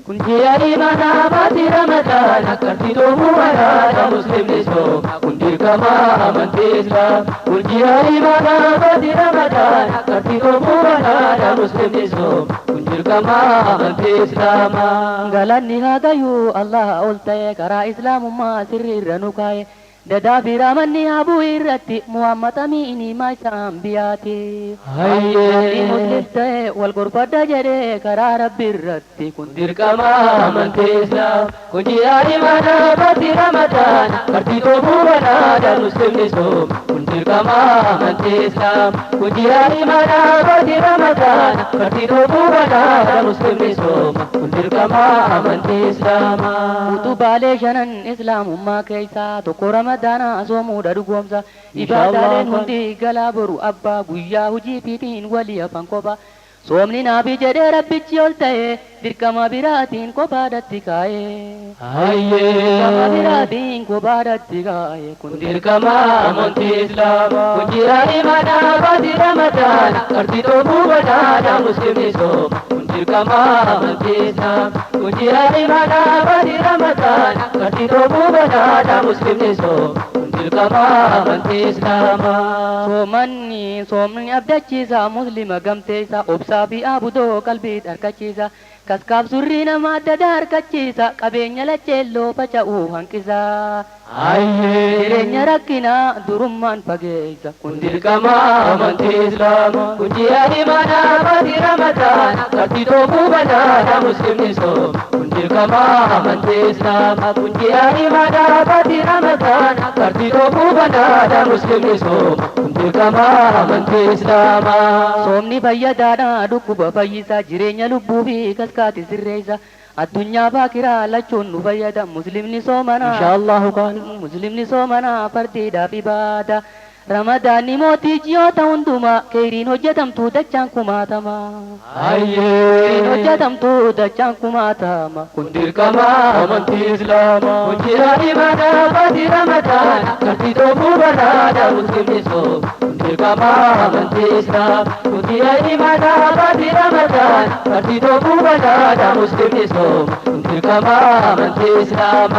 Kunjiyari mana bati Ramadan kartito muara Muslim niso kundir kama amanti Islam. Kunjiyari mana bati Ramadan kartito muara Muslim niso kundir kama amanti Islam. Galanni hagayu Allah oltaye kara Islamumma sirri ranukaye dada biramanni abu irratti Muhammad amini maisa ambiyati Hayye muslim tae wal gurbada jere kara rabbi irratti kundir kama amanti Islam. Kunjiyari mana bati Ramadan kartito muara Muslim niso kundir kama amanti Islam. Kunjiyari mana bati Ramadan kartito muara Muslim niso kundir kama amanti Islam. utubale shanan Islamumma keessa tokko Ramadana soomudha dhugoomsa ibadaaleen hundi galaaboru abbaa guyyaa hujii fiitiin walii afaan kopha soomni naafi jedhee rabbichi ol ta'e dirqama biraatiin kophaadhatti kaa'e dirqama biraatiin kophaadhatti kaa'e kundir kama amanti Islam. Kunjiyari mana bati Ramadan kartito muara Muslim niso kundir kama amanti Islam. Kunjiyari mana bati Ramadan kartito muara Muslim niso kundir kama amanti Islam. soomni abdachiisa muslima gamteessa obsaa fi abudoo qalbii harkachiisa kaskaaf surrii nama adda harkachiisa qabeenya lacheelloo faca'uu hanqisa jireenya rakkinaa durummaan fageessa kundir kama amanti Islam. Kunjiyari mana bati Ramadan kartito muara Muslim niso kundir kama amanti Islam. Kunjiyari mana bati Ramadan kartito muara Muslim niso kundir kama amanti Islam. soomni fayyadaadha dhukkuba fayyisa jireenya lubbuu fi kaskaati sirreessa addunyaa baakiraa lachuun nu fayyada muslimni soomana Inshaallahu kan muslimni soomana fardiidhaaf ibaada ramadaanni mootii ji'oota hundumaa keeriin hojjetamtu dachaan kumaatama keeriin hojjetamtu dachaan kumaatama kundir kama amanti Islam. Kunjiyari mana bati Ramadan kartito muara Muslim niso kundir kama amanti Islam. Kunjiyari mana bati Ramadan kartito muara Muslim niso kundir kama amanti Islam.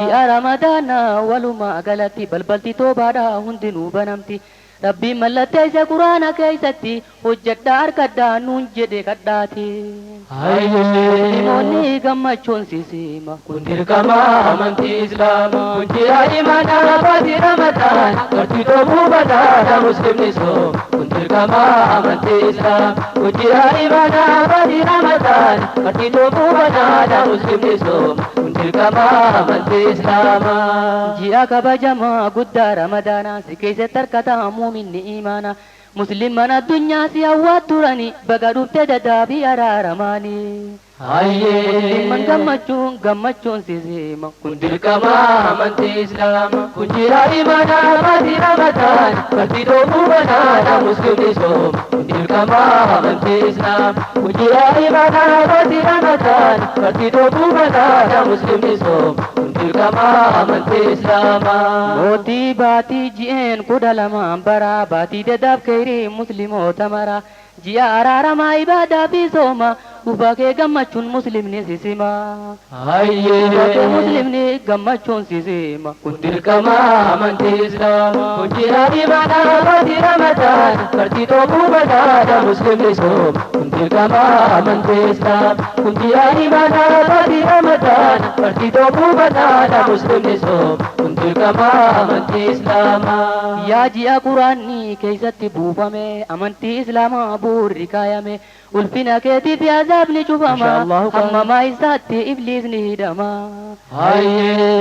ji'a ramadaana walumaa galatti balbalti toobaadha hundinuu banamti rabbiin mallatteessa quraana keessatti hojjedhaa harkadhaa nuun jedhe kadhaati musliimoonni gammachuun sisiima kundir kama amanti Islam. Kunjiyari mana bati Ramadan kartito muara Muslim niso kundir kama amanti Islam. Kunjiyari mana bati Ramadan kartito muara Muslim niso kundir kama amanti Islam. ji'a kabajamaa guddaa ramadaana si keessatti harkata muuminni imaana musliman addunyaa si hawwaa turani baga dhufte dadaabii araaramani musliman gammachuun sisiima kundir kama amanti Islam. Kunjiyari mana bati Ramadan kartito muara Muslim niso kundir kama amanti Islam. Kunjiyari mana bati Ramadan kartito muara Muslim niso kundir kama amanti Islam. mootii baatii ji'een 12 bara baatii dadaaf keerii musliimoota mara ji'a araaramaa ibaadaa fi sooma dhufa kee gammachuun muslimni sisima dhufa kee muslimni gammachuun sisima kundir kama amanti Islam. Kunjiyari mana bati Ramadan kartito muara Muslim niso kundir kama amanti Islam. Kunjiyari mana bati Ramadan kartito muara Muslim niso kundir kama amanti Islam. yaa ji'a quraanni keessatti buufame amantii islaamaa buurri kaayame ulfina keetiif azaabni cufama hammamaa isaatti ibliisni hidhama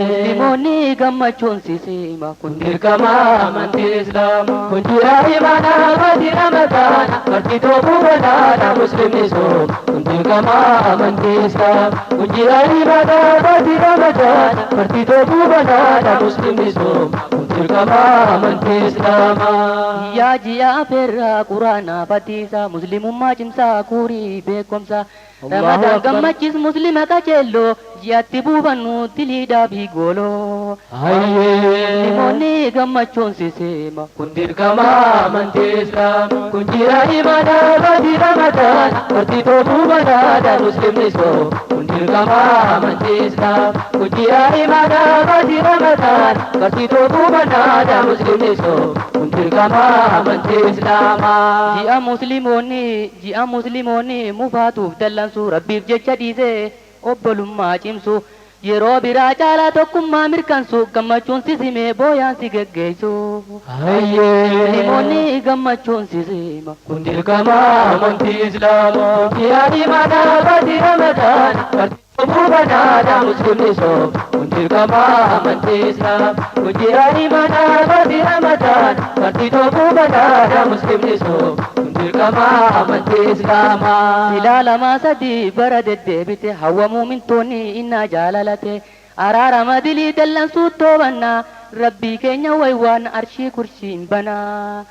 musliimoonni gammachuun sisiima kundir kama amanti Islam. Kunjiyari mana bati Ramadan kartito muara Muslim niso kundir kama amanti Islam. Kunjiyari mana bati Ramadan kartito muara Muslim niso kundir kama amanti Islam. yaa ji'a afeerraa quraanaa fatiisa muslimummaa cimsaa kuurii beekomsa رمضان قمتشيس مسلمة كجلو جياتي بوبانو تليدا بيقولو لموني قمتشون سيسيما كندير كما من تسلم كنجيرا إيمانا بدي رمضان برتي توبو بنادا مسلم نسو كندير كما من تسلم كنجيرا إيمانا بدي رمضان برتي توبو بنادا مسلم نسو كندير كما من تسلم ji'a musliimoonni mufaatuuf dallansuu rabbiif jecha dhiise obbolummaa cimsu yeroo biraa caalaa tokkummaa mirkansu gammachuun sisimee booyaan si geggeessu musliimoonni gammachuun sisima kun dirqama amantii islaamaa yaadi manaa badii ramadaan bartee banaadha muslimni soo kun dirqama amantii islaamaa kun yaadi manaa badii ramadaan bartee banaadha muslimni soo dirqama amantii islaamaa ilaalamaa sadii bara deddeebite hawwa muumintoonni innaa jaalalate araarama dilii dallansuu toobannaa rabbii keenya waywaan arshii kurshiin banaa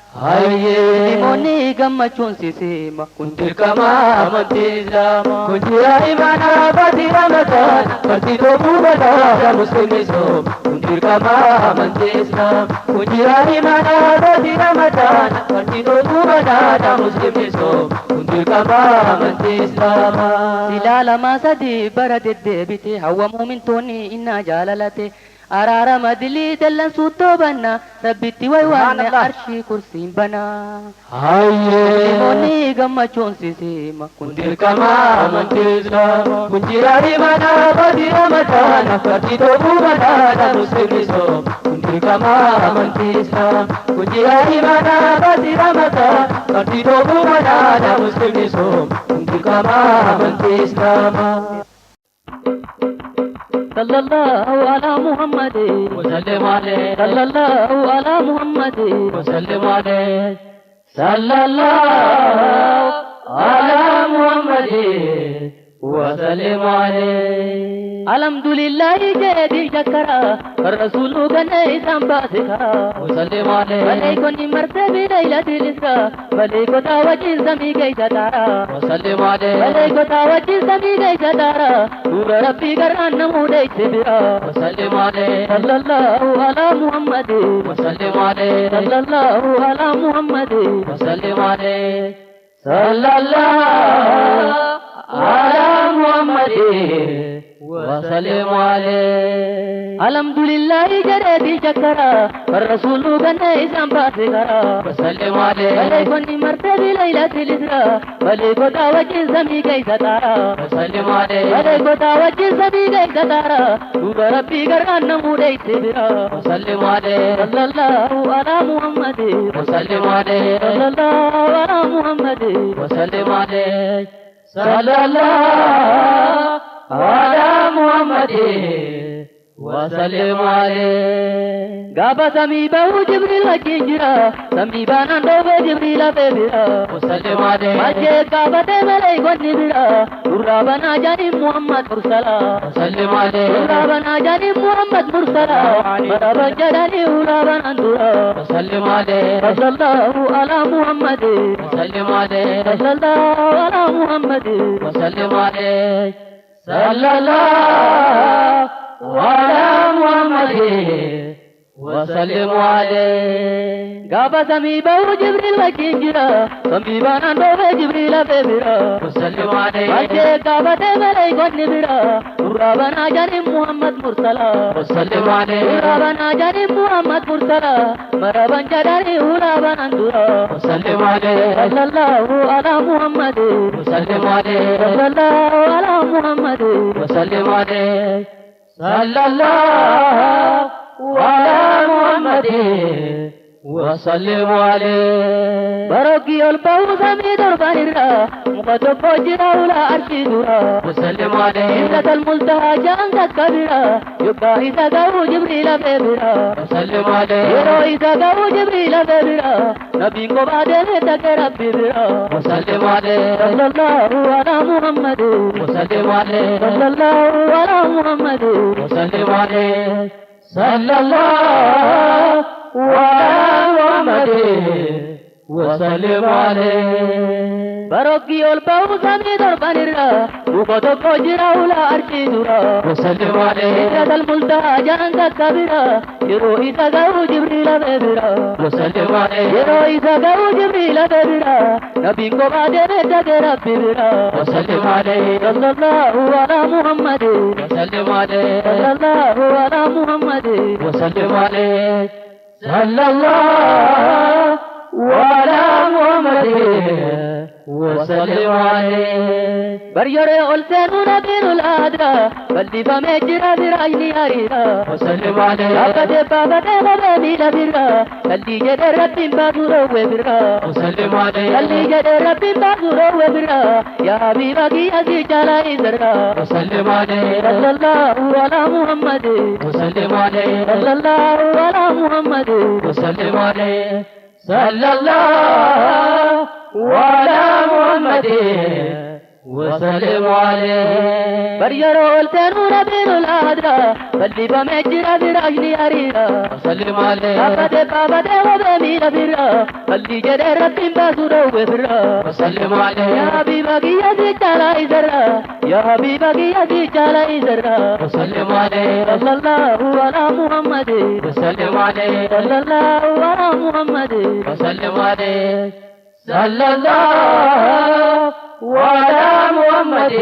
limoonni gammachuun sisima kun dirqama amantii islaamaa kun ji'a imaanaa badii ramadaan bartii toobuu banaadha muslimni soo kun dirqama amantii islaamaa kun ji'a imaanaa badii ramadaan bartii toobuu banaadha muslimni soo kun dirqama amantii islaamaa ilaalamaa sadii bara deddeebite hawwa muumintoonni innaa jaalalate araarama dilii dallansuu toobannaa rabbitti waywaanne arshii kursiin banaa limoonni gammachuun sisima kun dirqama amantii islaamaa kun ji'a imaanaa badii ramadaan bartii toobuu banaadha muslimni soo kun dirqama amantii islaamaa kun ji'a imaanaa badii ramadaan bartii toobuu banaadha muslimni soo kun dirqama amantii islaamaa صلى الله على محمد وسلم عليه صلى الله على محمد وسلم عليه صلى الله على محمد وسلم عليه الحمد لله جدي شكرا الرسول كان إسام باسكا وسلم عليه عليكم مرتبة ليلة الإسراء عليكم توجه سمي كي تتارا وسلم عليه عليكم توجه سمي كي تتارا نور ربي قرآن نمودي سبرا وسلم عليه صلى الله على محمد وسلم عليه صلى الله على محمد وسلم عليه صلى الله على محمد وسلم عليه الحمد لله جريدي شكرا الرسول كان إسام باسكا وسلم عليه عليكم مرتبة ليلة الإسراء عليكم توجه سمي كي تتارا وسلم عليه عليكم توجه سمي كي تتارا نور ربي قرآن نمودي سبرا وسلم عليه صلى الله على محمد وسلم عليه صلى الله على محمد وسلم عليه صلى الله على محمد وسلم عليه غابا سمي بهو جبريل وجنجرا سمي بانا دوبه جبريل فبرا وسلم عليه مجد غابا تملي ونبرا نورابنا جاني محمد مرسلا وسلم عليه نورابنا جاني محمد مرسلا مرابا جاني نورابنا اندورا وسلم عليه صلى الله على محمد وسلم عليه صلى الله على محمد وسلم عليه صلى الله على محمد وسلم عليه غابا سمي بهو جبريل وجنجرا سمي بانا دوبه جبريل فبرا وسلم عليه مجد غابا تملي ونبرا نورابنا جاني محمد مرسلا وسلم عليه نورابنا جاني محمد مرسلا مرابا جاني نورابنا اندورا وسلم عليه صلى الله على محمد وسلم عليه صلى الله على محمد وسلم عليه صلى الله على محمد وسلم عليه بروكي البو سمي دربانيرا مقدم فجرا ولا أرشدورا وسلم عليه إذا الملتهى جانت كبيرا يبقى إذا قو جبريل ببرا وسلم عليه يرو إذا قو جبريل ببرا نبي کو بعدين تكرب ببرا وسلم عليه صلى الله على محمد وسلم عليه صلى الله على محمد وسلم عليه صلى الله على محمد وسلم عليه بروكي البو سمي دربانيرا مقدم فجرا ولا أرشي درا وسلم عليه سدرة المنتهى جان كبيرا يرو إذا جو جبريل ببرا وسلم عليه يرو إذا جو جبريل ببرا نبي کو بعد رد ربي برا وسلم عليه صلى الله على محمد وسلم عليه صلى الله على محمد وسلم عليه صلى الله على محمد وسلم عليه بريري أولسن نبيل الأدرى بلدي بمجرى برأيني أريرا وسلم عليه أبد بابد وبميل برا بلدي جد ربي بابورو وبرا وسلم عليه بلدي جد ربي بابورو وبرا يا حبيبي أزي جلا إزرا وسلم عليه صلى الله على محمد وسلم عليه صلى الله على محمد وسلم عليه صلى الله على محمد وسلم عليه بريرو أولسن نبيل الأدرى بلدي بمجرى برأيني أريرا وسلم عليه أبد بابد وبميل برا بلدي جد ربي بابورو وبرا وسلم يا عليه حبيبي أزي جلا إزرا يا حبيبي أزي جلا إزرا وسلم عليه صلى الله على محمد وسلم عليه صلى الله على محمد وسلم عليه صلى الله على محمد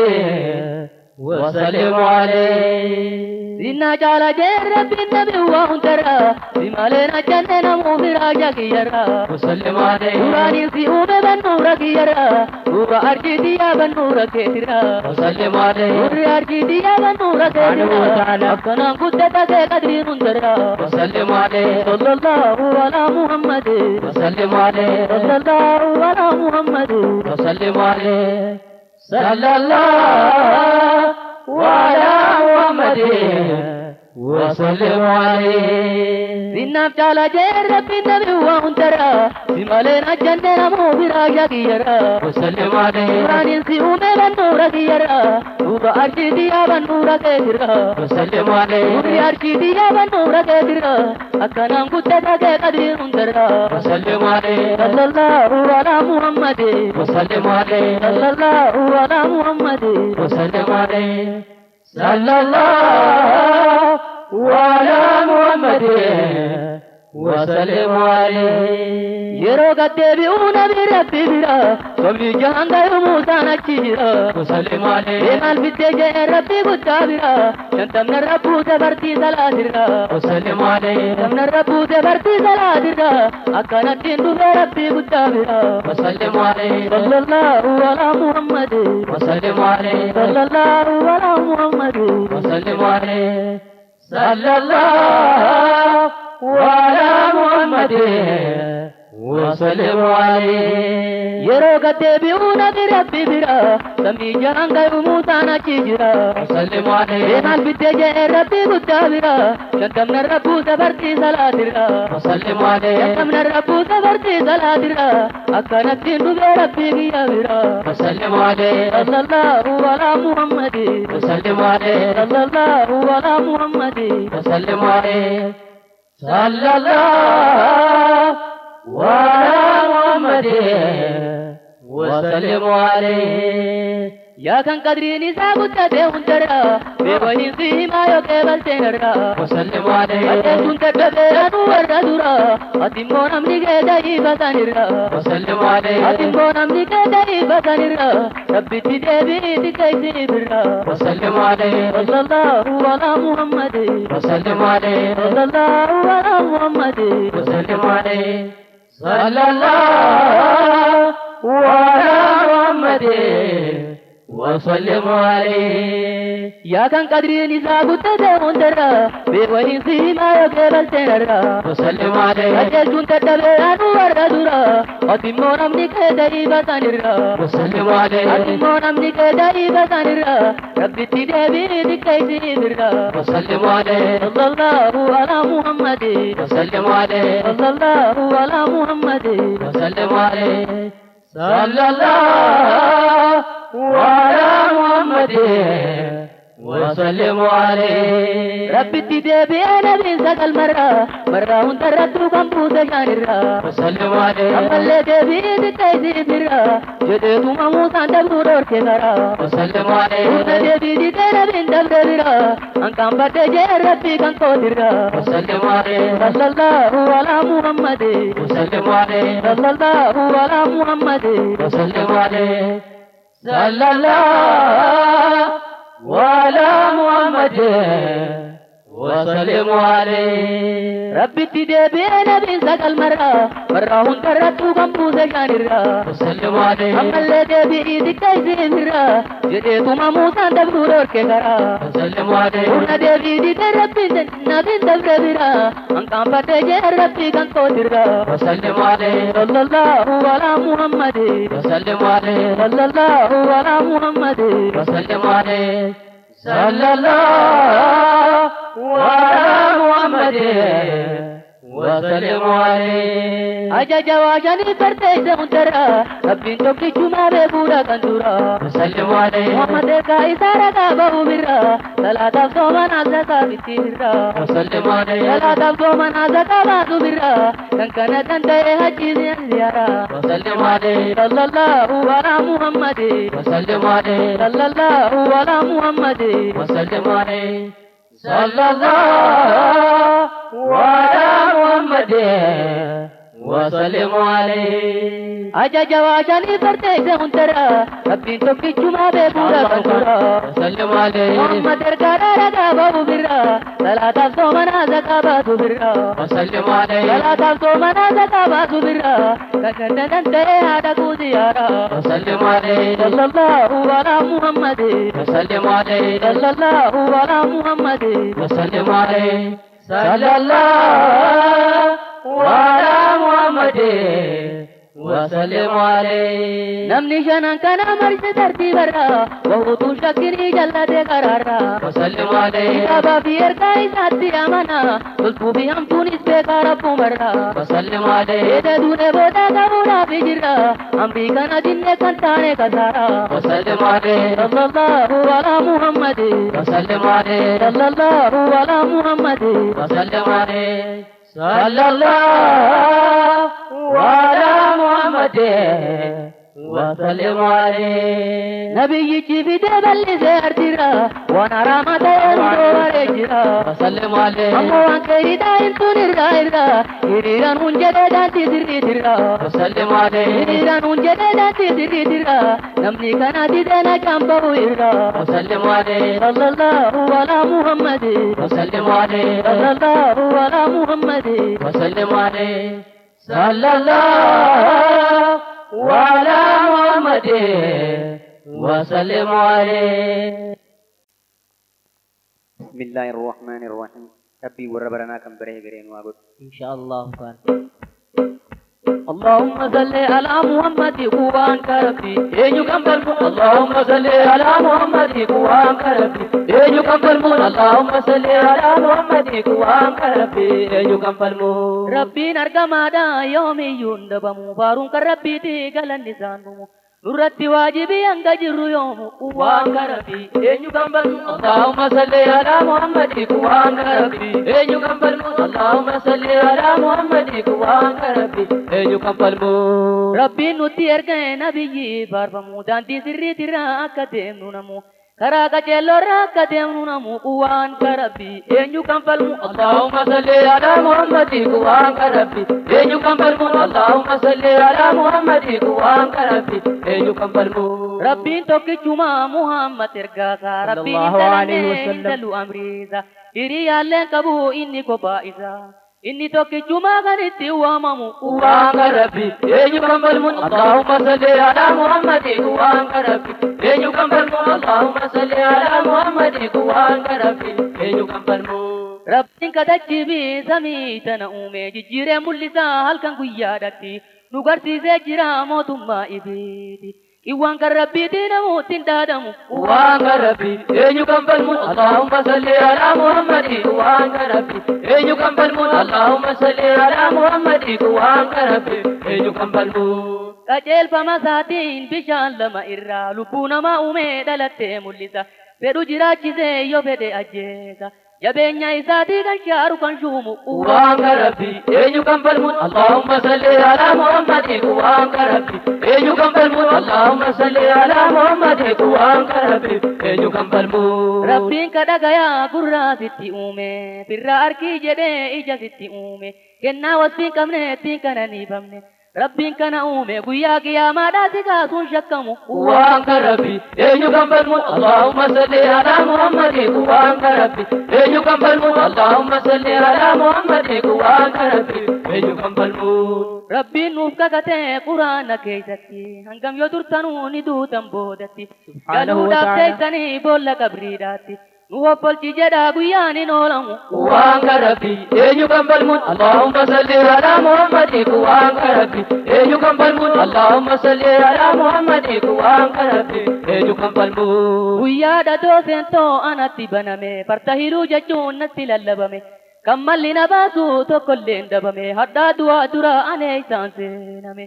وسلم عليه إنا جالا جير ربي النبي وانترا بمالنا جننا موفرا جاكيرا وسلم عليه نوراني سيوم بنورا كيرا نورا أرجديا بنورا كيرا وسلم عليه نورا أرجديا بنورا كيرا أكنا قدتا كدري منترا وسلم عليه صلى الله على محمد وسلم عليه صلى الله على محمد وسلم عليه صلى الله على محمد وسلم عليه إنا جالا جير ربي النبي وانترا بمالنا جننا موفرا جاكيرا وسلم عليه نوراني سيوم بنورا كيرا نورا أرجديا بنورا كيرا وسلم عليه نورا أرجديا بنورا كيرا أكنا قدتا كدري منترا وسلم عليه صلى الله على محمد وسلم عليه صلى الله على محمد وسلم عليه صلى الله على محمد وسلم عليه yeroo gaddeebi'uu nabi rabbi bira sobni jahan gayu muusaan achi jira وسلم عليه maal fiddee jee rabbi guddaa bira shantamna rabbuu dabartii salaatirra وسلم عليه shantamna rabbuu dabartii salaatirra akkanattiin dhufee rabbi guddaa bira وسلم عليه sallallahu ala muhammad وسلم عليه sallallahu ala muhammad وسلم عليه صلى الله على محمد وسلم عليه yeroo gaddeebi'uu nabi rabbi bira sabni jahan gayu muusaan achi jira وسلم عليه maal fiddee jee rabbi guddaa bira shantamna rabbuu dabartii salaatirra وسلم عليه shantamna rabbuu dabartii salaatirra akkanattiin dhufee rabbi kiyya bira وسلم عليه sallallahu ala muhammad وسلم عليه sallallahu ala muhammad وسلم عليه صلى الله على محمد وسلم عليه yaa kan qadriin isaa guddatee hundarra beekahiin siimaa yookee balteenarra وسلم عليه adeemsuun dadhabee aduu warra dura ati immoo namni kee da'iifatanirra وسلم ati عليه immoo namni kee da'iifatanirra rabbitti deebiiti keeysinifirra وسلم عليه sallallahu ala muhammad وسلم عليه sallallahu ala muhammad وسلم عليه صلى الله على محمد وسلم عليه yaa kan qadriin isaa guddatee hundarra beekahiin siimaa yookee balteenarra وسلم عليه adeemsuun dadhabee aduu warra dura ati immoo namni kee da'iifatanirra وسلم ati عليه immoo namni kee da'iifatanirra rabbitti deebiiti keeysinifirra وسلم عليه sallallahu ala muhammad وسلم عليه sallallahu ala muhammad وسلم عليه صلى الله على محمد وسلم عليه ربي تدبي نبي سقل مرة وندرتو كم بوسة شانرا وسلم عليه أما اللي تبي تتايزي برا جدتو ماموسان دبرور كذرا وسلم عليه تبي تتاينا بين دبرا أنكم بدجي ربي كان قدرا وسلم عليه صلى الله على محمد وسلم عليه صلى الله على محمد وسلم عليه صلى الله وعلى محمد وسلم عليه ربي تدبي نبي سقل مرة وندرتو كم بوسة شانرا وسلم عليه أما اللي تبي تتايزي برا جدتو ماموسان دبرور كذرا وسلم عليه Una devi di te rabbi nabi dabra ankam pate je rabbi kan kodira وسلم عليه sallallahu ala muhammad وسلم عليه sallallahu ala muhammad وسلم عليه صلى الله على محمد وسلم عليه aja jawajani karte samudra rabbi to kichuma be pura kandura وسلم عليه muhammad ka isara ka bahu birra salata somana zaka bitira وسلم عليه salata somana zaka bahu birra kankana tante haji ziyara وسلم عليه sallallahu ala muhammad وسلم عليه صلى الله على محمد وسلم عليه صلى الله على محمد وسلم عليه aja jawajani karte samudra rabbi to kichuma be pura kandura وسلم عليه muhammad karara ka babu birra salata somana zaka babu birra وسلم عليه salata somana zaka babu birra kakanda nante hada kudiyara وسلم عليه sallallahu ala muhammad وسلم عليه sallallahu ala muhammad وسلم عليه صلى الله على محمد وسلم عليه namni shanan kana marse tartibarra wahutu shakini jallate kararra وسلم عليه kitaba fi erka isatti amana tultu bi hamtunis bekara pumarra وسلم عليه ede dune boda kabura bijirra ambi kana dinne kantane kasara وسلم عليه sallallahu ala muhammad وسلم عليه sallallahu ala muhammad وسلم عليه صلى الله على محمد وسلم عليه nabiyyichi fide bal'ise artira waan haraama ta'e hundoo bareechira وسلم عليه ammoo waan keeyyiidhaa hintuun irraa hiriiraan hun jedhee daandii sirriitirra وسلم عليه hiriiraan hun jedhee daandii sirriitirra namni kana dideena caamba'u irra وسلم عليه sallallahu ala muhammad وسلم عليه sallallahu ala muhammad وسلم عليه صلى الله على محمد وسلم عليه بسم الله الرحمن الرحيم ربي وربنا كم بره غرين وابد إن شاء الله كان اللهم صل على محمد قوان كربي ايو كمبل اللهم صل على محمد قوام كربي ايو كمبل اللهم صل على محمد قوام كربي ايو كمبل ربي نرجما دا يومي يندبمو فارون كربي تي غلن نسانو نورتي واجبي انغجرو يوم قوان كربي ايو كمبل اللهم صل على محمد قوام كربي ايو كمبل اللهم صل على محمد قوام كربي ايو كمبل ربي نوتي ارغه نبي بارفمو دانتي سري تيرا اكدم نمو karaa qajeelloorraa akka deemnu namu quwaan karabbi eenyu kan falmu Allahumma salli ala Muhammadi quwaan karabbi eenyu kan falmu Allahumma salli ala Muhammadi quwaan karabbi eenyu kan falmu rabbiin tokkichuma Muhammad ergaasaa rabbiin intalu amriisa hiriyaalleen qabu inni kophaa isaa inni tokkichuma kan itti waamamu quwaan karabbi eenyu kan falmu Allahumma salli ala Muhammadi quwaan karabbi eenyu kan falmu Allahumma salli ala Muhammadi quwaan karabbi eenyu kan falmu rabbiin kadhachiibii samii tana uume jijjiiree mul'isaa halkan guyyaadhatti nu garsiisee jira mootummaa ibiiti Iwan karabiti namutin dadamu Iwan karabi eenyu kan falmu Allahumma salli ala Muhammadi Iwan karabi eenyu kan falmu Allahumma salli ala Muhammadi Iwan karabi eenyu kan falmu qajeelfama isaatiin bishaan lama irraa lubbuu namaa uume dhalattee mul'isa fedhu jiraachise yoo fedhe ajjeesa jabeenya isaatii kan shaaru kan shuumu waan rabbi eenyu kan falmuun Allahumma salli ala Muhammad waan rabbi eenyu kan falmuun Allahumma salli ala Muhammad waan rabbi eenyu kan falmuun rabbiin kadhagayaa gurraa sitti uume firraa arkii jedhee ija sitti uume kennaa wasfiin qabneettiin kana ni bamne rabbiin kana uume guyyaa qiyaamaadhaa si kaasuun shakkamu waan rabbi eenyu kan falmuun Allahumma salli ala Muhammad waan rabbi eenyu kan falmuun Allahumma salli ala Muhammad waan rabbi eenyu kan falmuun rabbiin nuuf kakatee quraana keessatti hangam yoo turtanuu ni duutan boodatti galuudhaaf teessanii boolla qabriidhaatti nu hoppolchi jedhaa guyyaan hin oolamu waan rabbi eenyu kan falmuun Allahumma salli ala Muhammad waan rabbi eenyu kan falmuun Allahumma salli ala Muhammad waan rabbi eenyu kan falmuun guyyaa dhadoo seentoo anatti baname farta hiruu jechuun natti lallabame kan malli na baasu tokkollee hin dhabame hadhaa du'aa dura anee isaan seename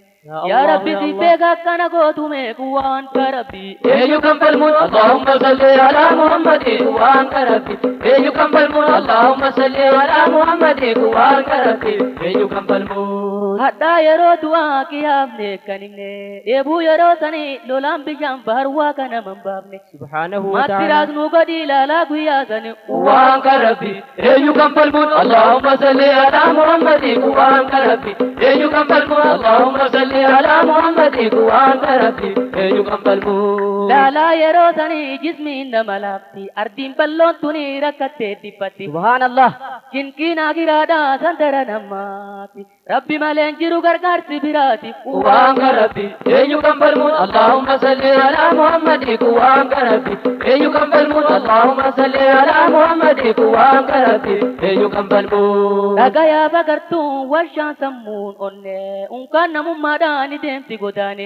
yaa rabbi si beeka akkana gootume waan rabbi eenyu kan falmuun Allahumma salli ala Muhammad waan rabbi eenyu kan falmuun Allahumma salli ala Muhammad waan rabbi eenyu kan falmuun hadhaa yeroo du'aa qiyaamne kan himne dheebuu yeroo sanii lolaan bishaan bahar waa kana man baafne subhaanahu wa ta'ala mattiraas nu godhi ilaalaa guyyaa sanii waan rabbi eenyu kan falmuun Allahumma salli ala Muhammad waan rabbi eenyu kan falmuun Allahumma salli ala Muhammad waan rabbi eenyu kan falmuun laalaa yeroo sanii jismiin nama laafti ardiin balloon tuni rakkattee dhiphatti subhaanallah cinqiin akiraadhaa sandara namaati rabbi maleen jiru gargaarsi biraati waan rabbi eenyu kan falmuun Allahumma salli ala Muhammad waan rabbi eenyu kan falmuun Allahumma salli ala Muhammad waan rabbi eenyu kan falmuun dhagayaa bagartuun warshaan sammuun onne unkaan namummaadhaan ni deemti godaane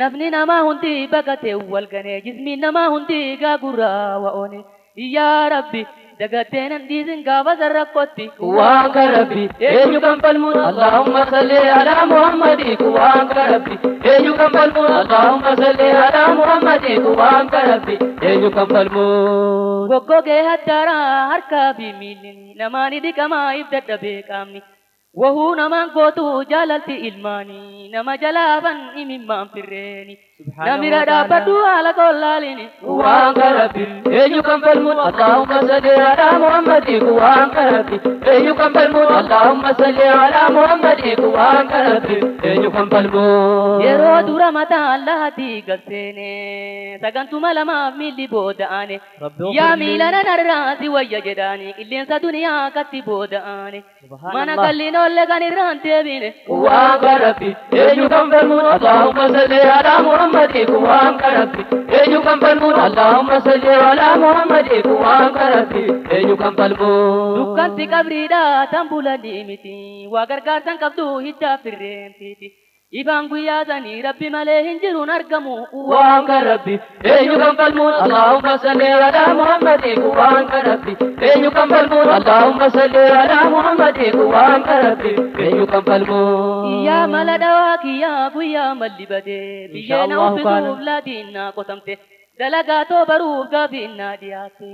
nafni namaa hundi baqatee wal ganee jismiin namaa hundi gaagurraa wa'oone yaa rabbi dagateen dhiisin gaafa sarrakkotti waan rabbi eenyu kan falmuun Allahumma salli ala Muhammad waan rabbi eenyu kan falmuun Allahumma salli ala Muhammad waan rabbi eenyu kan falmuun goggogee hattaaraa harkaa fi miilli namaani dhiqamaa ibdadha beekamni wahuu namaan gootu jaalalti ilmaanii nama jalaafan imimmaan firreeni namira dhaabbadhu haala kollaalini waan rabbi eenyu kan falmuun Allahumma salli ala Muhammad waan rabbi eenyu kan falmuun Allahumma salli ala Muhammad waan rabbi eenyu kan falmuun yeroo dura mataan lahatii galseene sagantuma lamaaf miilli booda'ane yaa miilana narraasi wayya jedhaani qilleensa duniyaa katti booda'ane mana kallin olle kan irraan deebine waan rabbi eenyu kan falmuun Allahumma salli ala Muhammad waan rabbi eenyu kan falmuun Allahumma salli ala Muhammad waan rabbi eenyu kan falmuun dukkanti qabriidhaa tan bulanii miti waa gargaarsan qabdu hiddaa firreentiti ibaan guyyaa sanii rabbi malee hin jiruun argamu waan rabbi eenyu kan falmuun Allahumma salli ala Muhammad waan rabbi eenyu kan falmuun Allahumma salli ala Muhammad waan rabbi eenyu kan falmuun yaa mala dhawaa kiyyaa guyyaa malli badee biyyeena uffisuuf laadinnaa qotamte dalagaa too baruuf gaafinnaa dhiyaate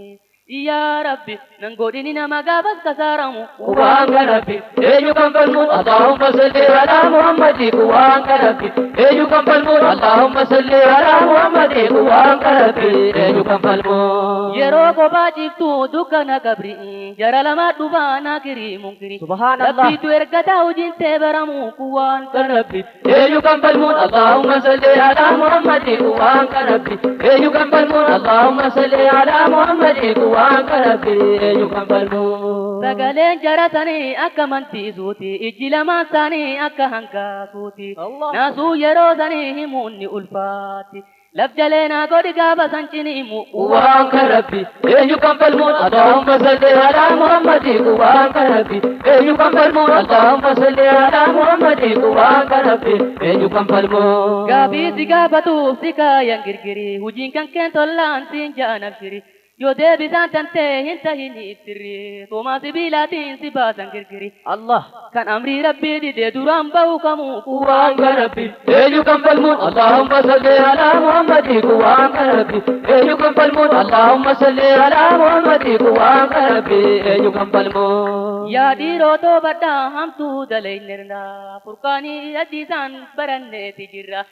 yaa rabbi nan godhini nama gaafas kasaaramu waan rabbi eenyu kan falmuun Allahumma salli ala Muhammad waan rabbi eenyu kan falmuun Allahumma salli ala Muhammad waan rabbi eenyu kan falmuun yeroo kophaa ciiftuu dukkana qabrii jara lamaa dhufaa naakirii munkiri rabbiitu ergataa hojiintee baramu waan rabbi eenyu kan falmuun Allahumma salli ala Muhammad waan rabbi eenyu kan falmuun Allahumma salli ala Muhammad waan rabbi eenyu kan falmuun sagaleen jara sanii akka mantiisuuti ijji lamaan sanii akka hankaasuuti naasuu yeroo sanii himuun ni ulfaati laf jaleenaa godhi gaafa san ciniimu waan rabbi eenyu kan falmuun Allahumma salli ala Muhammad waan rabbi eenyu kan falmuun Allahumma salli ala Muhammad waan rabbi eenyu kan falmuun gaabii si gaafatuuf si kaayan girgiri hujiin kan keen tollaan siin ja'an abshiri yoo deebisaan tantee hin tahini ittirri tumaa sibiilaatiin si baasan girgiri الله kan amrii rabbii didee duraan bahu kamuu قوان ربي ايجوكم فالموت اللهم صل على محمد قوان ربي ايجوكم فالموت اللهم صل على محمد قوان ربي ايجوكم فالموت yaa dhiiroo toobadhaa hamtuu dalaynirra furqaanii hadiisaan baranneeti jirra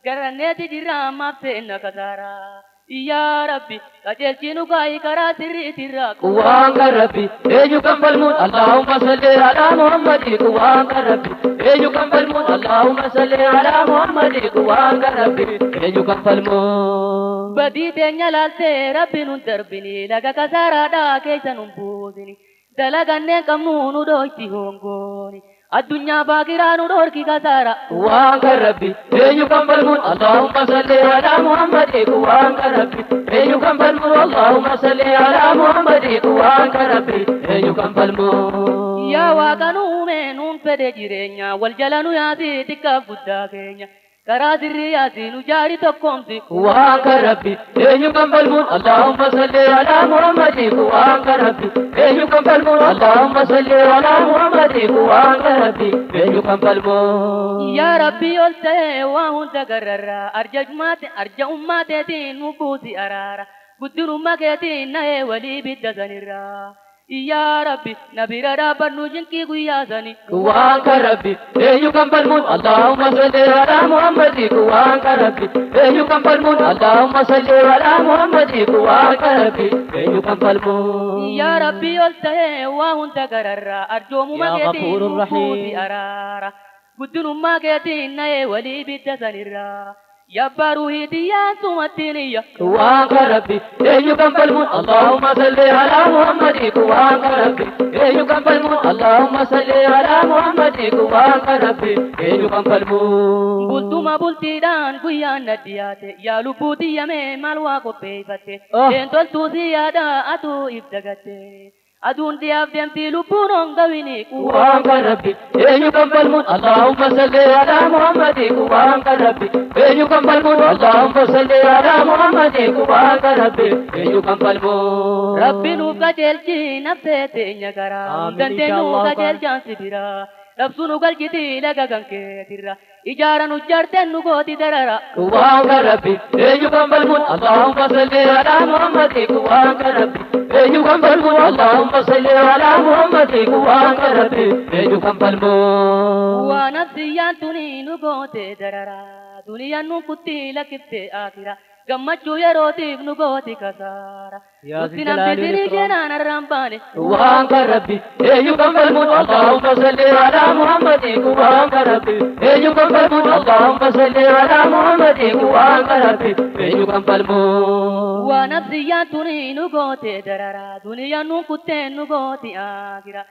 garanneeti jirra ammaaf seenna kasaara yaa rabbi qajeelchinu gaa'ii karaa sirriitirra قوان ربي ايجوكم فالموت اللهم صل على محمد قوان ربي ايجوكم فالموت اللهم صل على محمد قوان ربي ايجوكم فالموت badii teenya laaltee rabbi nun darbini laga kasaaraadhaa keessa nun buusini dalaganneen qabnu nu dhoyti hongooni addunyaa baakiraa nu dhorki kasaara قوان ربي ايجوكم فالموت اللهم صل على محمد قوان ربي ايجوكم فالموت اللهم صل على محمد قوان ربي ايجوكم فالموت yaa waaqa nu uume nuun fedhe jireenya wal jala nu yaasi xiqqaaf guddaa keenya karaa sirrii yaasi nu jaari tokkoomsi قوان ربي ايجوكم فالموت اللهم صل على محمد قوان ربي ايجوكم فالموت اللهم صل على محمد قوان ربي ايجوكم فالموت yaa rabbii ol ta'e waa hunda gararraa arja ummaateetiin nu buusi araara guddinummaa keetiin na'ee walii bidda sanirraa yaa rabbi na bira dhaabbannu jinkii guyyaa sani قوان ربي ايجوكم فالموت اللهم صل على محمد قوان ربي ايجوكم فالموت اللهم صل على محمد قوان ربي ايجوكم فالموت yaa rabbii ol ta'e waa hunda gararraa arjoomuma keetiin nu buusi araara guddinummaa keetiin na'ee walii bidda sanirraa yabbaru hidiyaan sumattiniyya قوان ربي ايجوكم فالموت اللهم صل على محمد قوان ربي ايجوكم فالموت اللهم صل على محمد قوان ربي ايجوكم فالموت bultuma bultiidhaan guyyaan na dhiyaate yaa lubbuu diyyamee maal waa qopheeffatte deentoltuu si yaada atuu if dagatte aduun dhiyaaf deemtii lubbuun hongawini قوان ربي ايجوكم فالموت اللهم صل على محمد قوان ربي ايجوكم فالموت اللهم صل على محمد قوان ربي ايجوكم فالموت rabbi nuuf qajeelchi nafsee teenya garaa dandeenyu qajeelchaan si biraa dabsu nu galchiti laga kan keetirra ijaara nu jarteen nu gooti darara قوان ربي ايجوكم فالموت اللهم صل على محمد قوان ربي ايجوكم فالموت اللهم صل على محمد قوان ربي ايجوكم فالموت waa nafsiyyaan tuni nu goote darara duniyaan nu kutti lakkitte akira gammachuu yerootiif nu gooti kasaara nutti namtitini jeenaan arraan baane قوان ربي ايجوكم فالموت اللهم صل على محمد قوان ربي ايجوكم فالموت اللهم صل على محمد قوان ربي ايجوكم فالموت waa nafsiyyaan tuni nu goote darara duniyaan nu kutte nu gooti akira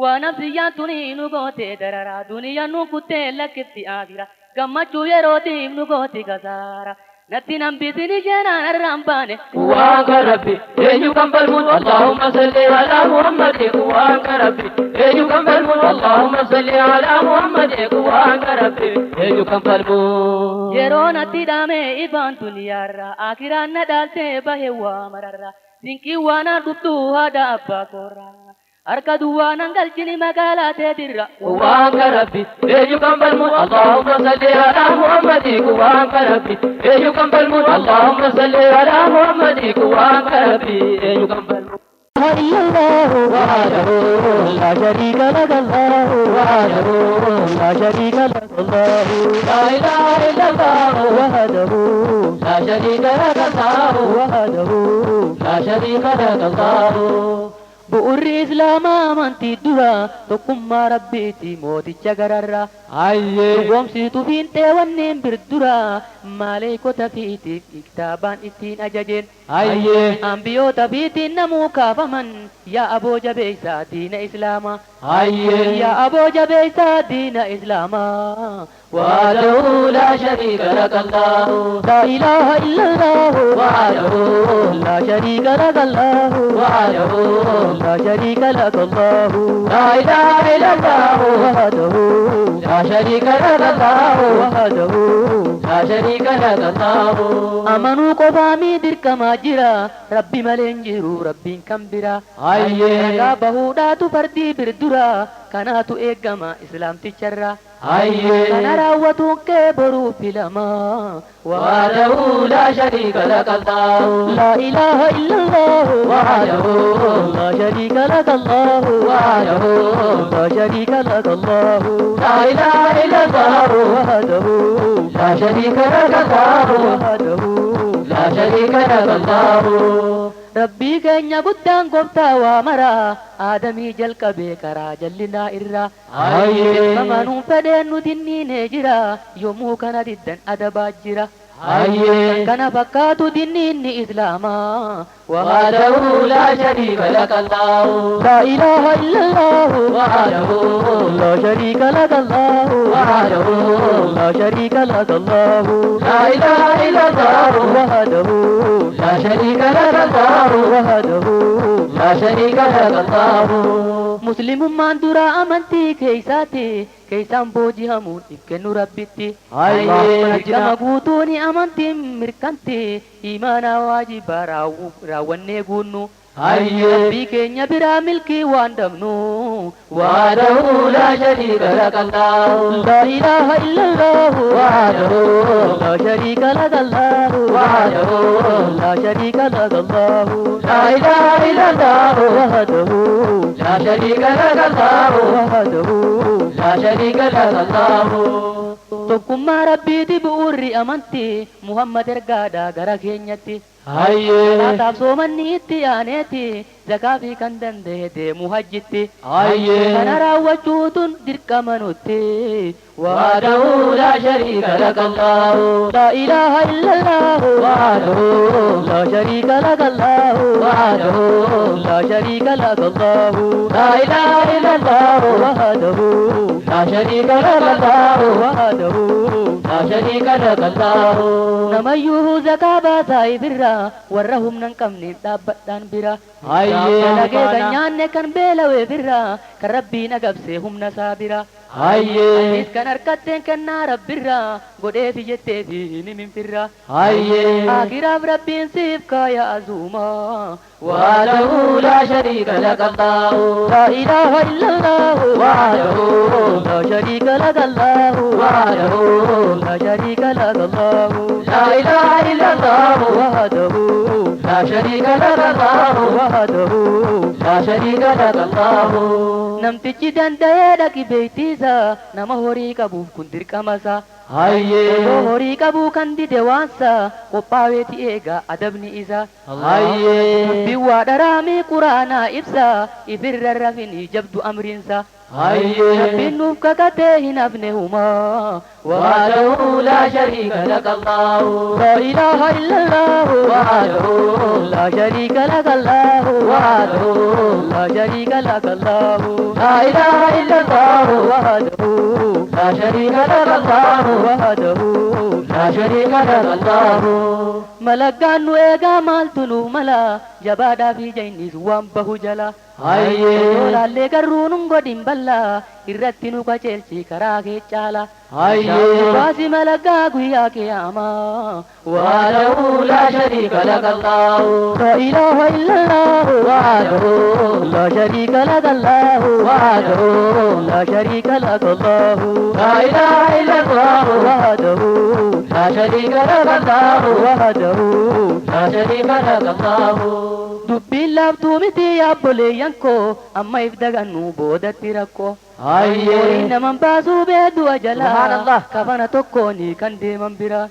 waa nafsiyyaan tuni nu goote darara duniyaan nu kutte lakkitti akira gammachuu yerootiif nu gooti kasaara natti nambisini jeenaan arraan baane قوان ربي ايجوكم فالموت اللهم صل على محمد قوان ربي ايجوكم فالموت اللهم صل على محمد قوان ربي ايجوكم فالموت yeroo natti dhaame ifaan duniyaarra akiraan na dhaaltee bahe waa mararra dinqii waanaan dhuftuu haadha abbaa koorra harka duwwaanan galchini magaalaa teetirra قوان ربي ايجوكم فالموت اللهم صل على محمد قوان ربي ايجوكم فالموت اللهم صل على محمد قوان ربي ايجوكم فالموت هدي الله وحده لا شريك لك الله وحده لا شريك لك الله لا اله الا الله وحده لا شريك لك الله وحده لا شريك لك الله bu'urri islaamaa amantii dura tokkummaa rabbiiti mooticha gararra ayyee dhugoomsitu fiintee wanneen birdura maaleekota fiitiif kitaabaan ittiin ajajeen ayyee ambiyoota fiitiin namuu kaafaman yaa aboo jabeeysaa diina islaamaa ayyee yaa aboo jabeeysaa diina islaamaa وحده لا شريك لك الله لا إله إلا الله وحده لا شريك لك الله وحده لا شريك لك الله لا إله إلا الله وحده لا شريك لك الله وحده لا شريك لك الله أمنوا قفامي درك ما جرا ربي ملنجرو ربي كمبرا أيه bahudatu fardi birdura kanatu eegama islam ticharra أيه kana rawatu ke boru filama وحده لا شريك لك الله la ilaha illallah وحده la sharika lak allah وحده la sharika lak allah لا إله إلا الله wahdahu لا شريك لك الله wahdahu لا شريك لك الله rabbi keenya guddaan gooftaa waa mara aadamii jalqabee karaa jallinaa irra Ayyee mamanuun fedheen nuti dinniinee jira yommuu kana diddan adabaa jira أيه kana fakkaatu dinniinni islaamaa وحده لا شريك لك الله لا إله إلا الله وحده لا شريك لك الله وحده لا شريك لك الله لا إله إلا الله وحده لا شريك لك الله وحده لا شريك لك الله مسلم من درا أمنتي كيسان بوجهمون إفكنوا ربتي أيه كما قوتوني أمنتي مركنتي إيمانا واجب راوني قونو أيه ربي كينيا برا ملكي واندمنو وحده لا شريك لك الله لا إله إلا الله وحده لا شريك لك الله وحده لا شريك لك الله لا إله إلا الله وحده لا شريك لك الله وحده لا شريك لك الله tokkummaa rabbiiti bu'uurri amantii muhammad ergaadha gara keenyatti أيه taataaf soomanni itti aaneeti zakaa fi kan danda'e deemu hajjitti أيه kana raawwachuutun dirqama nutti وحده لا شريك لك الله لا إله إلا الله وحده لا شريك لك الله وحده لا شريك لك الله لا إله إلا الله وحده لا شريك لك الله وحده لا شريك لك الله namayyuu zakaa baasaa ibirra warra humna hin qabne dhaabbadhaan bira Ayyee dalagee kan nyaanne kan beelawee birra kan rabbiin agabsee humna isaa bira أيه anis kan harkatteen kennaa rabbirra godheefi jetteefi himinfirra أيه akiraaf rabbiin siif kaaya azuuma وحده لا شريك لك الله لا إله إلا الله وحده لا شريك لك الله وحده لا شريك لك الله لا إله إلا الله وحده لا شريك لك الله وحده لا شريك لك الله namtichi danda'ee dhaqi beektiisa nama horii qabuuf kun dirqamasa أيه horii qabuu kan dide waansa qophaaweeti eega adabni isa أيه dubbiin waa dharaamii quraanaa ibsa ifirra rafini jabdu amriinsa أيه rabbiin nuuf kakatee hin hafne humaa وحده لا شريك لك الله لا إله إلا الله وحده لا شريك لك الله وحده لا شريك لك الله لا إله إلا الله وحده لا شريك لك الله وحده لا شريك لك الله malaggaan nu eegaa maaltu nu mala jabaadhaa fi jaynis waan bahu jala أيه laallee garuu nun godhin balla irratti nu qaceelchi karaa kee caala أيه baasi malaggaa guyyaa qiyaamaa وحده لا شريك لك الله لا إله إلا الله وحده لا شريك لك الله وحده لا شريك لك الله لا إله إلا الله وحده لا شريك لك الله وحده لا شريك لك الله dubbiin laaftuu miti yaabboleeyyan koo amma if dagannu boodatti rakkoo أيه naman baasuu beedu'a Subhaanallah. jalaa kafana tokkooni kan deeman bira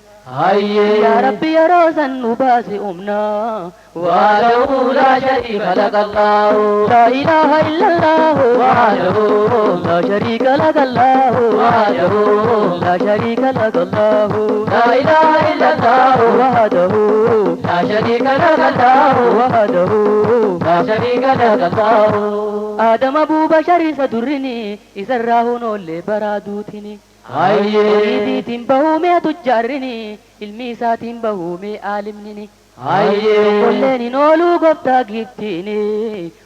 أيه yaa rabbi yeroo san nu baasi umnaa وحده لا شريك لك الله لا إله إلا الله وحده لا شريك لك الله وحده لا شريك لك الله لا إله إلا الله وحده لا شريك لك الله وحده لا شريك لك الله آدم أبو بشر سدرني إسراه نولي برادوتني Horii timbahuumee tujjaarrini ilmi isaatiin bahuumee aalimnini. Kolleen hin ooluu gooftaa giftiini.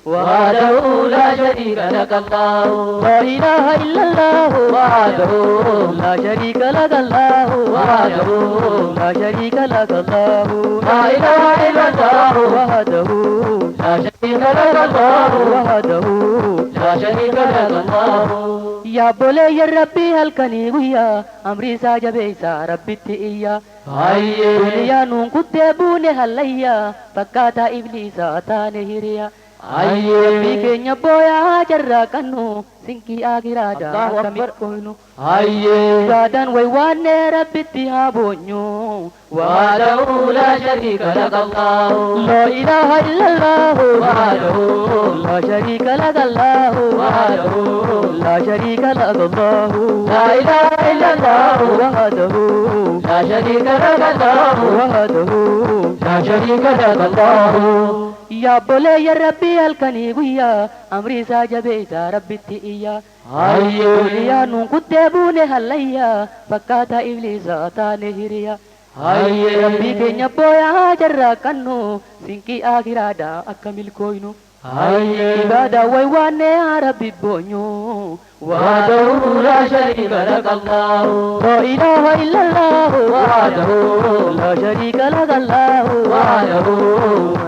وحده لا شريك لك الله لا إله إلا الله وحده لا شريك لك الله وحده لا شريك لك الله لا إله إلا الله وحده لا شريك لك الله وحده لا شريك لك الله يا بولي ربي هلكني ويا أمري ساجبيسا ربي تئيا دنيا نون كتبوني هليا فكاتا إبليسا تاني هيريا ربي كينيا بويا جرا كنو سنكي آخرادا أكمل كوينو بعدان ويواني ربي تيها بونيو وحده لا شريك لك الله لا إله إلا الله وحده لا شريك لك الله وحده لا شريك لك الله لا إله إلا الله وحده لا شريك لك الله وحده لا شريك لك الله يا بولي يا ربي هلكني ويا أمري ساجبيتا ربي تئيا دنيا نون كتبوني هليا فكاتا إبليسا تاني هيريا ربي كينيا بويا جرا كنو سنكي آخرادا أكمل كوينو عبادة ويواني يا ربي بونيو وحده لا شريك لك الله لا إله إلا الله وحده لا شريك لك الله وحده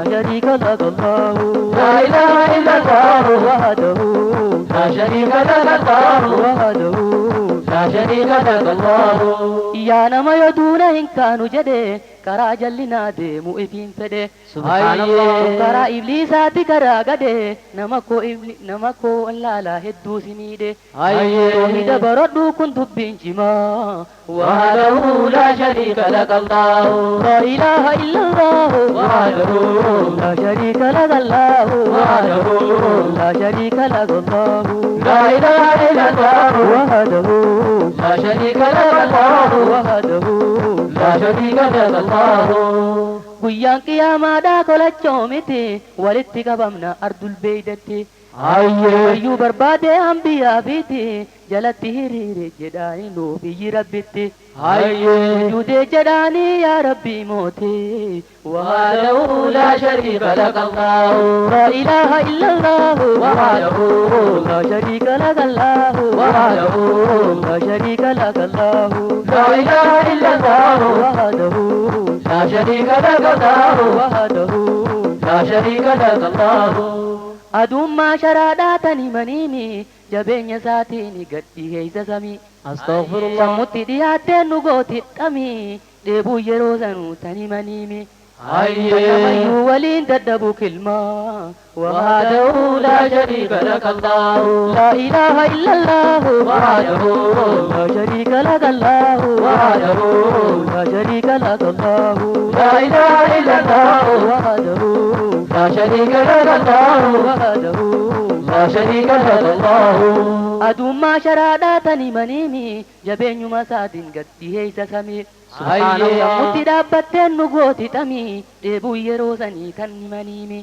لا شريك لك الله لا إله إلا الله وحده لا شريك لك الله وحده لا شريك لك الله يا نما يدون إن كانوا جده كرا جلنا دي مؤفين فده سبحان الله كرا إبليساتي كرا قده نمكو الله لا هدو سميده توحيد بردو كنت بنجما وحده لا شريك لك الله لا إله إلا الله وحده لا شريك لك الله وحده لا شريك لك الله لا إله إلا الله وحده لا شريك لك الله وحده لا شريك لك الله guyyaan qiyaamaadhaa kolachoo miti walitti qabamna ardul beeydatti hayyuu barbaade hambiyaa fiiti jalatti hiriire jedhaani nuu biyyi rabbitti judee jedhaani yaa rabbii mootii وحده لا شريك لك الله لا إله إلا الله وحده لا شريك لك الله وحده لا شريك لك الله لا إله إلا الله وحده لا شريك لك الله وحده لا شريك لك الله adummaa sharaadhaatani maniimi jabeenya isaatiini gadhi heeysa samii astaghfirullah sammutti dhiyaattee nu gooti dhamii dheebuu yeroo sanuu tani maniimi namayyuu waliin dadhabu kilmaa وحده لا شريك لك الله لا إله إلا الله وحده لا شريك لك الله وحده لا شريك لك الله لا إله إلا الله وحده لا شريك لك الله وحده لا شريك لك الله adummaa sharaadhaatani maniimi jabeenyuma isaatiin gadhi heeysa samii sammutti dhaabbatteen nu gooti dhamii dheebuu yeroo sanii kan maniimi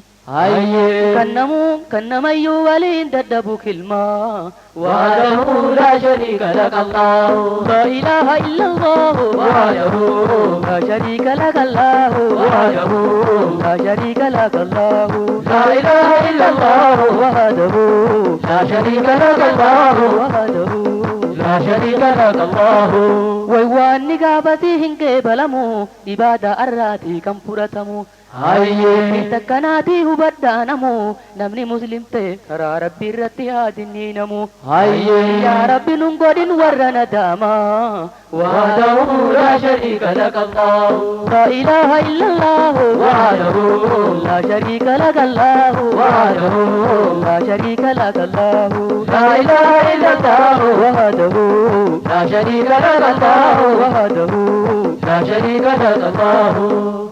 kan namayyuu waliin dadhabu kilmaa وحده لا شريك لك الله لا إله إلا الله وحده لا شريك لك الله وحده لا شريك لك الله لا إله إلا الله وحده لا شريك لك الله وحده لا شريك لك الله ويواني قابتي هنكي بلمو إبادة أراتي كم فرتمو تكناتي هبدا نمو نمني مسلم تي كرا ربي رتي هادني نمو يا ربي ننقودين ورنا داما وحده لا شريك لك الله لا إله إلا الله وحده لا شريك لك الله وحده لا شريك لك الله لا إله إلا الله وحده لا شريك لك الله وحده لا شريك لك الله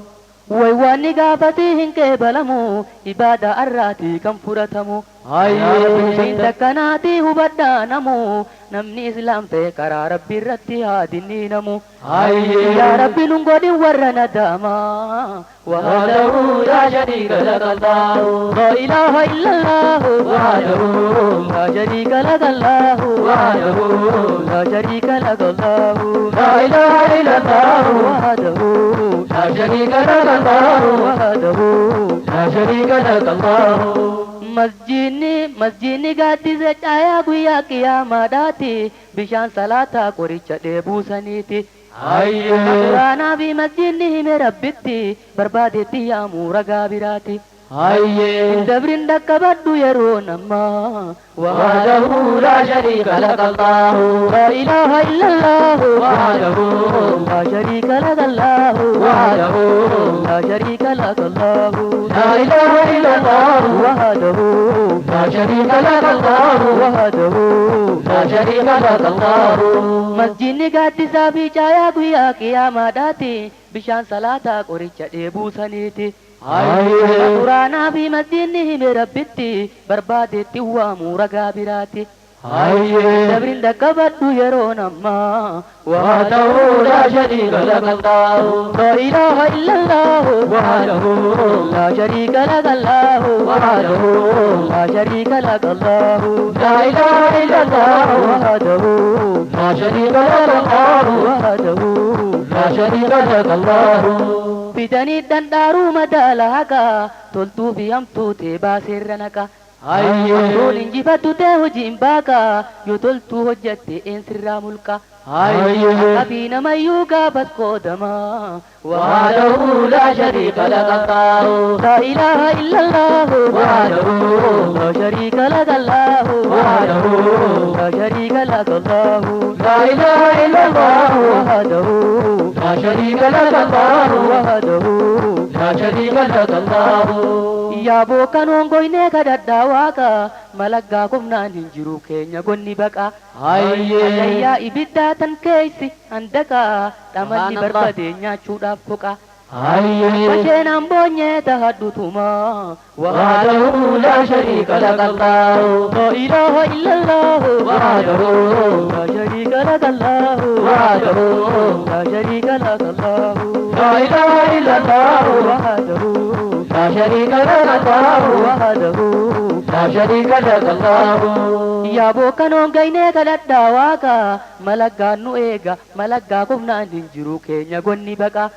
ويواني قافتي قبلمو إبادة أراتي كم فرتمو سين دكناتي هبدا نمو نمني إسلام في كرا ربي رتي هادني نمو يا ربي ننقل ورنا داما وحده لا شريك لك الله لا إله إلا الله وحده لا شريك لك الله وحده لا شريك لك الله لا إله إلا الله وحده لا شريك لك الله وحده لا شريك لك الله مسجدني قادي زجايا قويا قياما داتي بشان صلاة قريشة ديبوسانيتي قرانا في مسجدني مربتي بربادتي يا مورا قابراتي دبرين دك بدو يرون أما وحده لا شريك لك الله لا إله إلا الله وحده لا شريك لك الله وحده لا شريك لك الله لا إله إلا الله وحده لا شريك لك الله وحده لا شريك لك الله مسجدني قادي سابي جايا قويا قياما داتي بشان صلاة قريشة ديبوسانيتي قرانا في مسجدني مربتي بربادتي وامورا قابراتي دبرين دك بدو يرون أما وحده لا شريك لك الله لا إله إلا الله وحده لا شريك لك الله وحده لا شريك لك الله لا إله إلا الله وحده لا شريك لك الله وحده لا شريك لك الله بدني دندارو مدالهكا تلتو في أمتو تبا سرنكا أقول إنجي فتو تهجين باكا يتلتو هجتي إن سر ملكا أبينا ميوكا بس قدما وحده لا شريك لك الله لا إله إلا الله وحده لا شريك لك الله وحده لا شريك لك الله لا إله إلا الله وحده لا شريك لك الله وحده لا شريك لك الله يا بوكا نونغويني كددا واكا ملقا كمنا ننجرو كينيا غني بقى يا إبدا تنكيسي عندكا تملي بربدي نياچو دافوكا بشين أمبوني تهدوتما وحده لا شريك لك الله لا إله إلا الله وحده لا شريك لك الله وحده لا شريك لك الله لا إله إلا الله وحده لا شريك لك الله وحده لا شريك لك الله يا بوكا نونغايني كددا واكا ملقا نوئيغا ملقا كمنا ننجرو كينيا غني بقى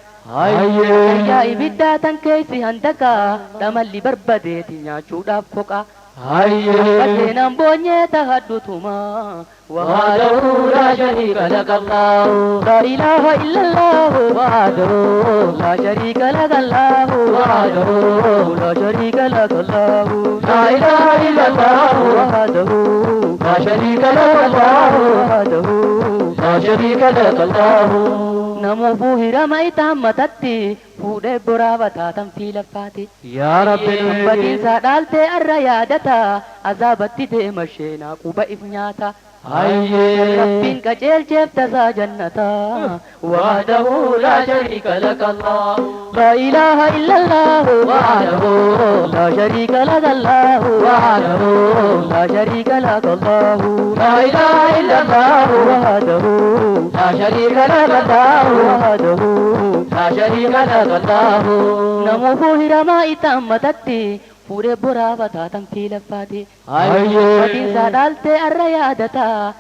يا إبدا تنكيسي هندكا تملي بربديتي نياچو دافوكا بشين أمبوني تهدوتما وحده لا شريك لك الله لا إله إلا الله وحده لا شريك لك الله وحده لا شريك لك الله لا إله إلا الله وحده لا شريك لك الله وحده لا شريك لك الله نمو فوهر ميتا متتي فودي براوتا تنفي لفاتي يا رب بدين سادالتي الريادتا عذابتي دي مشينا قوبا إفنياتا ربين كجيل جفتسا جنتا وحده لا شريك لك الله لا إله إلا الله وحده لا شريك لك الله وحده لا شريك لك الله لا إله إلا الله وحده لا شريك لك الله وحده لا شريك لك الله نمو فوهر مائتا متتي فوري براوتا تنفي لفاتي بدين سادالتي الريادتا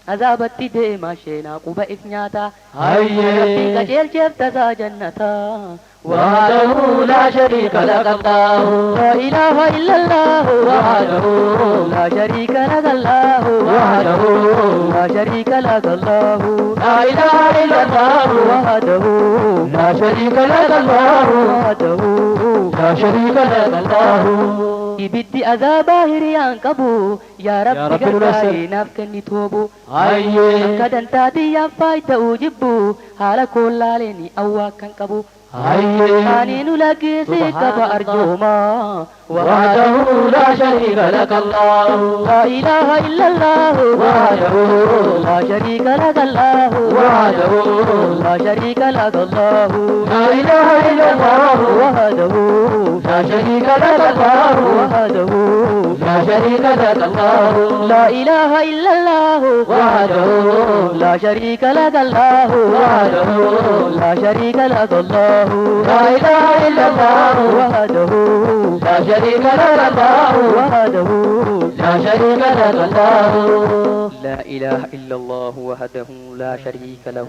عذابتي دي ماشينا قوبا إفنياتا ربي كجيل جفتسا جنتا وحده لا شريك لك الله لا إله إلا الله وحده لا شريك لك الله وحده لا شريك لك الله لا إله إلا الله وحده لا شريك لك الله وحده لا شريك لك الله ibiddi azaabaa hiriyaan qabu yaa rabbi gargaaree naaf kenni toobu akka dantaatiyyaaf faayita'uu jibbu haala koollaaleeni awwaa kan qabu ani nu lageesse qaba arjoomaa وحده لا شريك لك الله لا إله إلا الله وحده لا شريك لك الله وحده لا شريك لك الله لا إله إلا الله وحده لا شريك لك الله وحده لا شريك لك الله لا إله إلا الله وحده لا شريك لك الله وحده لا شريك لك الله لا إله إلا الله وحده لا شريك لك الله وحده لا شريك لك الله لا إله إلا الله وحده لا شريك له